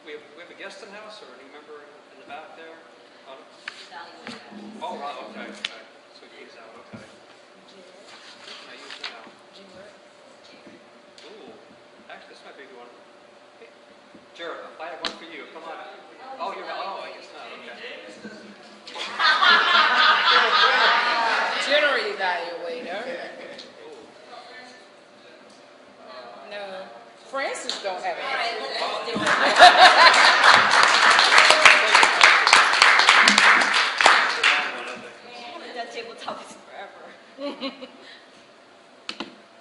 we have a guest in the house or a new member in the back there? Oh, right, okay. So he's out, okay. Can I use now? Ooh, actually, this might be a good one. Hey, Jared, I have one for you. Come on. Oh, you're not. Oh, I guess not. Okay. General evaluator. No. Francis don't have it. All right, let's do it. We've done table topics forever.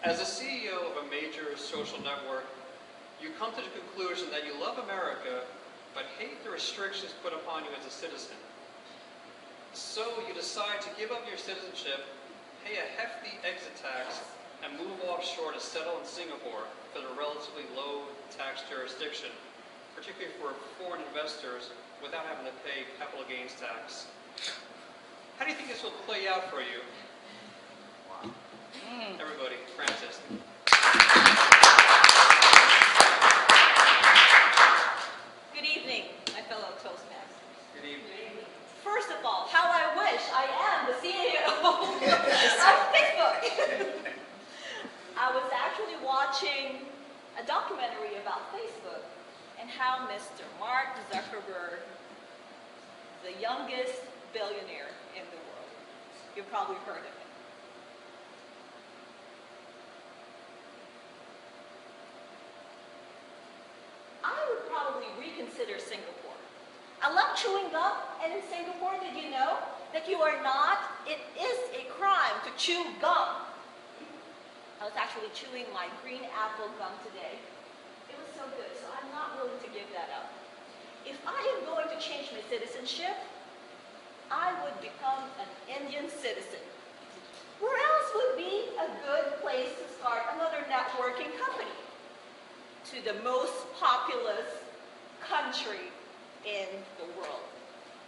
As a CEO of a major social network, you come to the conclusion that you love America, but hate the restrictions put upon you as a citizen. So you decide to give up your citizenship, pay a hefty exit tax, and move offshore to settle in Singapore for the relatively low tax jurisdiction, particularly for foreign investors without having to pay capital gains tax. How do you think this will play out for you? Everybody, Francis. Good evening, my fellow Toastmasters. Good evening. First of all, how I wish I am the CEO of Facebook. I was actually watching a documentary about Facebook and how Mr. Mark Zuckerberg, the youngest billionaire in the world, you've probably heard of him. I would probably reconsider Singapore. I love chewing gum, and in Singapore, did you know that it is a crime to chew gum. I was actually chewing my green apple gum today. It was so good, so I'm not willing to give that up. If I am going to change my citizenship, I would become an Indian citizen. Where else would be a good place to start another networking company? To the most populous country in the world.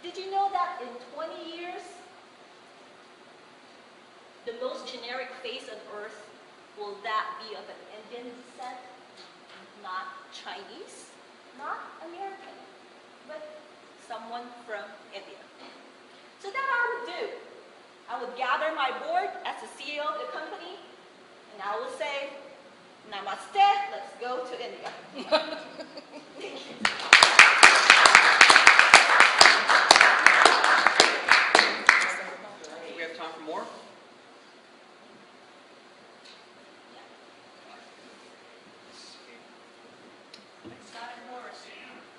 Did you know that in 20 years, the most generic face on earth, will that be of an Indian descent? Not Chinese, not American, but someone from India. So that I would do. I would gather my board as the CEO of the company, and I will say, Namaste, let's go to India. Thank you. Do we have time for more?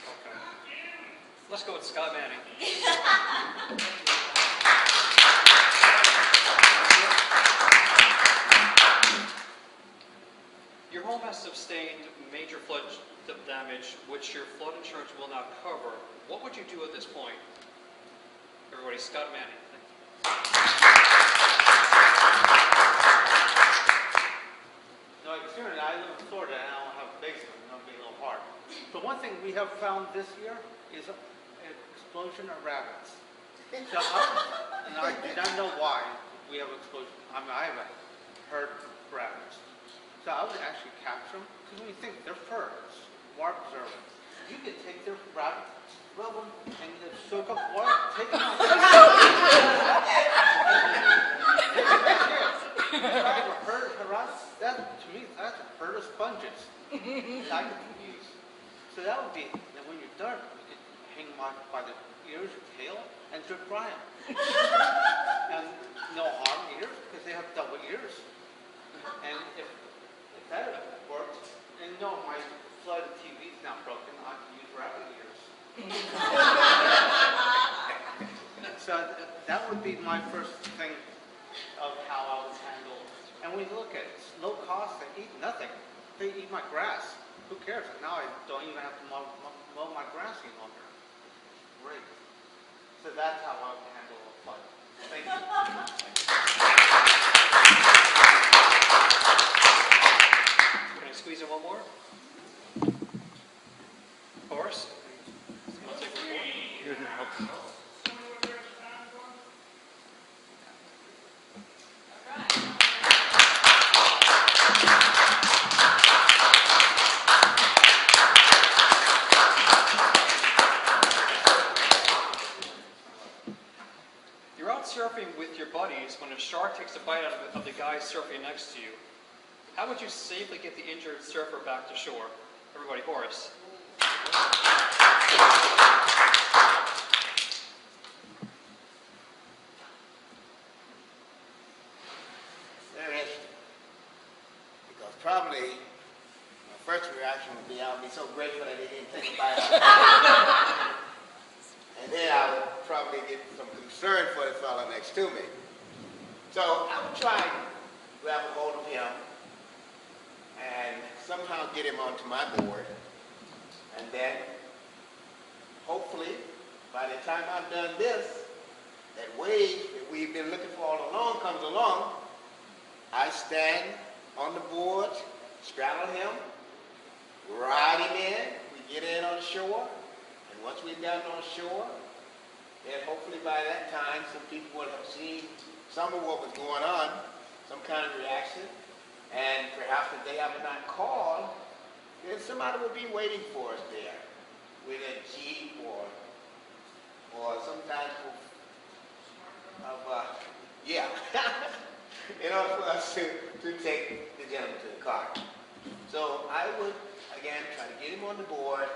Okay. Let's go with Scott Manning. Your home has sustained major flood damage, which your flood insurance will not cover. What would you do at this point? Everybody, Scott Manning. No, considering I live in Florida and I don't have a basement, it's going to be a little hard. But one thing we have found this year is an explosion of rabbits. So and I do not know why we have an explosion. I mean, I haven't heard rabbits. So I would actually capture them, because when you think they're furs, water preserving, you could take their rabbit, rub them, and just soak up water, take them out. That, to me, that's a herd of sponges that I could use. So that would be, and when you're done, you could hang them out by the ears or tail and drip dry them. And no harm ears, because they have double ears. And if that worked, and no, my flooded TV's not broken, I can use rabbit ears. So that would be my first thing of how I would handle. And when you look at it, it's low cost, they eat nothing. They eat my grass. Who cares? Now I don't even have to mow my grass any longer. Great. So that's how I would handle a flood. Thank you. Can I squeeze in one more? Horace? You want to take one more? Here's your help. ice when a shark takes a bite out of the guy surfing next to you? How would you safely get the injured surfer back to shore? Everybody, Horace. Very interesting. Because probably my first reaction would be I would be so grateful that they didn't take a bite out of me. And then I would probably get some concern for the fellow next to me. So I would try and grab a hold of him and somehow get him onto my board. And then hopefully by the time I've done this, that wave that we've been looking for all along comes along. I stand on the board, straddle him, ride him in. We get in on the shore. And once we've gotten on shore, then hopefully by that time some people will have seen some of what was going on, some kind of reaction. And perhaps if they have not called, then somebody will be waiting for us there with a jeep or some type of yeah, in order for us to take the gentleman to the car. So I would, again, try to get him on the board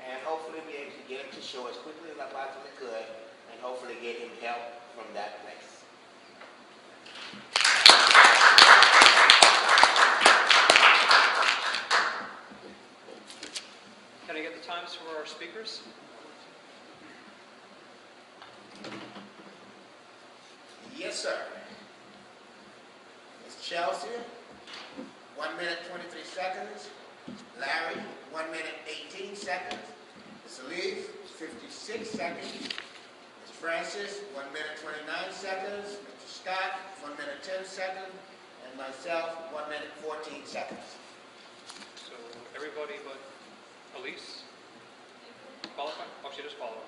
and hopefully be able to get him to shore as quickly as I possibly could and hopefully get him help from that place. Can I get the times for our speakers? Yes, sir. Miss Chelsea, 1 minute 23 seconds. Larry, 1 minute 18 seconds. Miss Elise, 56 seconds. Miss Francis, 1 minute 29 seconds. Mr. Scott, 1 minute 10 seconds. And myself, 1 minute 14 seconds. So everybody but Elise? Qualified? Oh, she just qualified.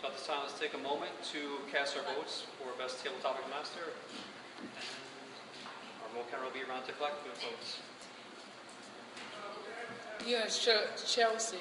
So at this time, let's take a moment to cast our votes for Best Table Topic Master. And our vote counter will be around to collect the votes. You and Chelsea.